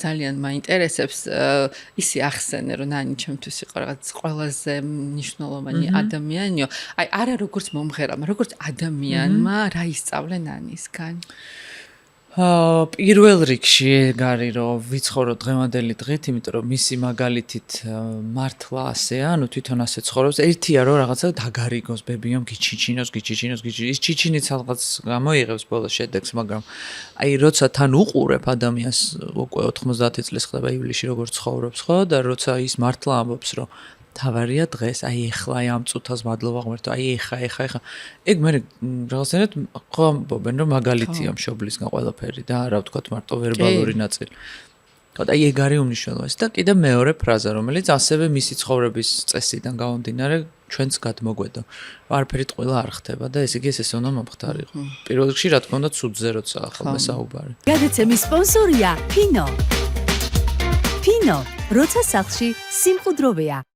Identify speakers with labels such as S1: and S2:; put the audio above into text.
S1: ძალიან მაინტერესებს ისი ახსენე რომ ნანი ჩემთვის იყო რაღაც ყველაზე მნიშვნელოვანი ადამიანიო აი არა როგორც მომღერალმა როგორც ადამიანმა რა ისწავლე ნანისგან
S2: პირველ რიგში ეგარი რომ ვიცხოვრო დღევანდელი დღით, იმიტომ რომ მისი მაგალითით მართლა ასეა, ანუ თვითონ ასე ცხოვრობს. ერთია რომ რაღაცა დაგარიგოს ბებიამ გიჩიჩინოს, ის ჩიჩინიც რაღაც გამოიღებს ბოლოს შედეგს, მაგრამ აი როცა თან უყურებ ადამიანს უკვე 90 წლის ხდება ივლისში როგორ ცხოვრობს, ხო? და როცა ის მართლა ამბობს რომ თავარია დღეს, აი ეხლა აი ამ წუთას მადლობა ღმერთო, აი ეხა. ეგ მე რაღაცნაირად ხო ამბობენ რომ მაგალითია მშობლისგან ყველაფერი და არა ვთქვათ მარტო ვერბალური ნაწილი. ხოდა აი ეგ არის უმნიშვნელოვანესი და კიდე მეორე ფრაზა, რომელიც ასევე მისი ცხოვრების წესიდან გამომდინარე ჩვენც გადმოგვედო. არაფერი ტყუილა არ ხდება და ესე იგი ეს უნდა მომხდარიყო. პირველ რიგში რა თქმა უნდა ცუდზე როცა ახლა საუბარი.
S3: გადაცემის სპონსორია ფინო. ფინო, როცა სახლში სიმყუდროვეა.